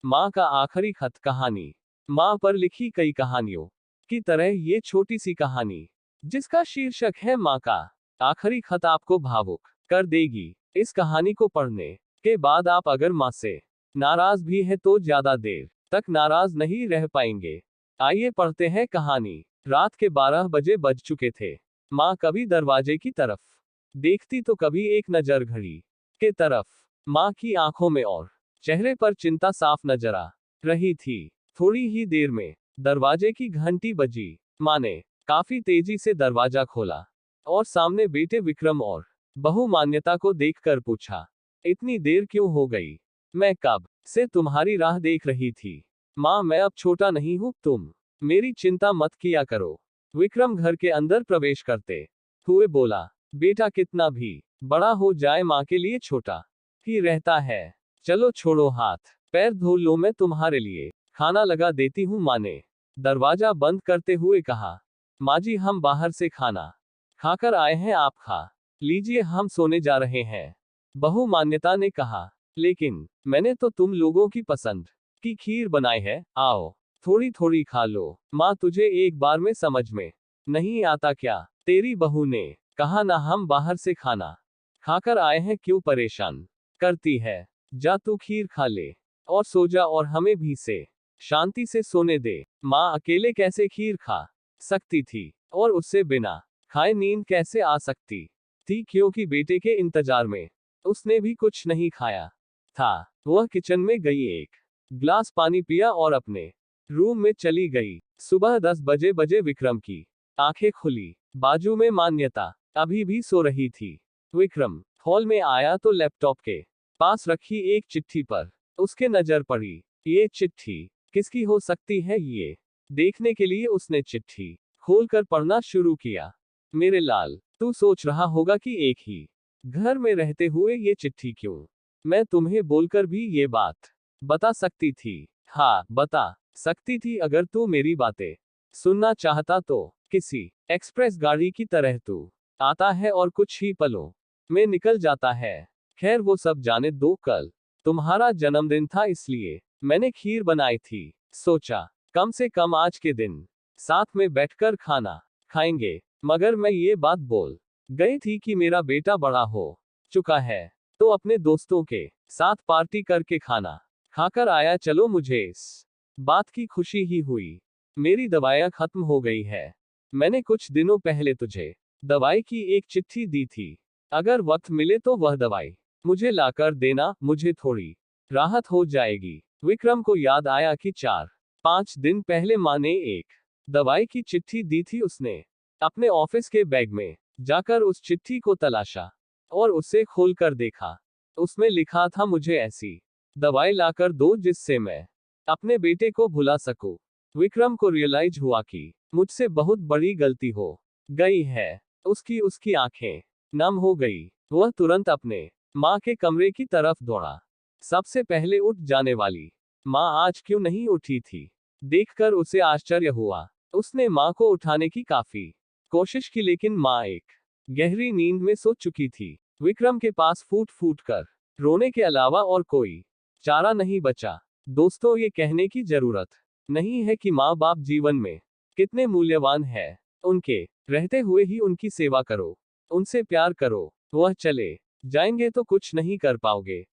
माँ का आखिरी खत कहानी। माँ पर लिखी कई कहानियों की तरह ये छोटी सी कहानी, जिसका शीर्षक है माँ का आखिरी खत, आपको भावुक कर देगी। इस कहानी को पढ़ने के बाद आप अगर माँ से नाराज भी है तो ज्यादा देर तक नाराज नहीं रह पाएंगे। आइए पढ़ते हैं कहानी। रात के 12 बजे बज चुके थे। माँ कभी दरवाजे की तरफ देखती तो कभी एक नजर घड़ी के तरफ। माँ की आंखों में और चेहरे पर चिंता साफ नजर आ रही थी। थोड़ी ही देर में दरवाजे की घंटी बजी। माँ ने काफी तेजी से दरवाजा खोला और सामने बेटे विक्रम और बहू मान्यता को देखकर पूछा, इतनी देर क्यों हो गई? मैं कब से तुम्हारी राह देख रही थी। माँ, मैं अब छोटा नहीं हूँ, तुम मेरी चिंता मत किया करो। विक्रम घर के अंदर प्रवेश करते हुए बोला, बेटा कितना भी बड़ा हो जाए माँ के लिए छोटा ही रहता है। चलो छोड़ो हाथ पैर धो लो, मैं तुम्हारे लिए खाना लगा देती हूँ। माँ ने दरवाजा बंद करते हुए कहा, माँ जी हम बाहर से खाना खाकर आए हैं, आप खा लीजिए, हम सोने जा रहे हैं। बहू मान्यता ने कहा, लेकिन मैंने तो तुम लोगों की पसंद की खीर बनाई है, आओ थोड़ी थोड़ी खा लो। माँ, तुझे एक बार में समझ में नहीं आता क्या? तेरी बहू ने कहा ना, हम बाहर से खाना खाकर आए हैं, क्यों परेशान करती है? जा तू खीर खा ले और सो जा, और हमें भी से शांति से सोने दे। माँ अकेले कैसे खीर खा सकती थी, और उससे बिना खाए नींद कैसे आ सकती थी, क्योंकि बेटे के इंतजार में उसने भी कुछ नहीं खाया था। वह किचन में गई, एक गिलास पानी पिया और अपने रूम में चली गई। सुबह 10 बजे विक्रम की आंखें खुली। बाजू में मान्यता अभी भी सो रही थी। विक्रम हॉल में आया तो लैपटॉप के पास रखी एक चिट्ठी पर उसके नजर पड़ी। ये चिट्ठी किसकी हो सकती है? ये देखने के लिए उसने चिट्ठी खोलकर पढ़ना शुरू किया। मेरे लाल, तू सोच रहा होगा कि एक ही घर में रहते हुए ये चिट्ठी क्यों? मैं तुम्हें बोलकर भी ये बात बता सकती थी। हाँ, बता सकती थी अगर तू मेरी बातें सुनना चाहता तो। किसी एक्सप्रेस गाड़ी की तरह तू आता है और कुछ ही पलों में निकल जाता है। खैर वो सब जाने दो, कल तुम्हारा जन्मदिन था इसलिए मैंने खीर बनाई थी। सोचा कम से कम आज के दिन साथ में बैठकर खाना खाएंगे। मगर मैं ये बात बोल गई थी कि मेरा बेटा बड़ा हो चुका है तो अपने दोस्तों के साथ पार्टी करके खाना खाकर आया। चलो, मुझे इस बात की खुशी ही हुई। मेरी दवाइयाँ खत्म हो गई है। मैंने कुछ दिनों पहले तुझे दवाई की एक चिट्ठी दी थी। अगर वक्त मिले तो वह दवाई मुझे लाकर देना, मुझे थोड़ी राहत हो जाएगी। विक्रम को याद आया कि 4-5 दिन पहले माँ ने एक दवाई की चिट्ठी दी थी। उसने अपने ऑफिस के बैग में जाकर उस चिट्ठी को तलाशा और उसे खोलकर देखा। उसमें लिखा था, मुझे ऐसी दवाई लाकर दो जिससे मैं अपने बेटे को भुला सकूं। विक्रम को रियलाइज हुआ कि मुझसे बहुत बड़ी गलती हो गई है। उसकी आंखें नम हो गई। वह तुरंत अपने माँ के कमरे की तरफ दौड़ा। सबसे पहले उठ जाने वाली माँ आज क्यों नहीं उठी थी, देखकर उसे आश्चर्य हुआ। उसने माँ को उठाने की काफी कोशिश की, लेकिन माँ एक गहरी नींद में सो चुकी थी। विक्रम के पास फूट फूट कर रोने के अलावा और कोई चारा नहीं बचा। दोस्तों, ये कहने की जरूरत नहीं है कि माँ बाप जीवन में कितने मूल्यवान है। उनके रहते हुए ही उनकी सेवा करो, उनसे प्यार करो। वह चले जाएंगे तो कुछ नहीं कर पाओगे।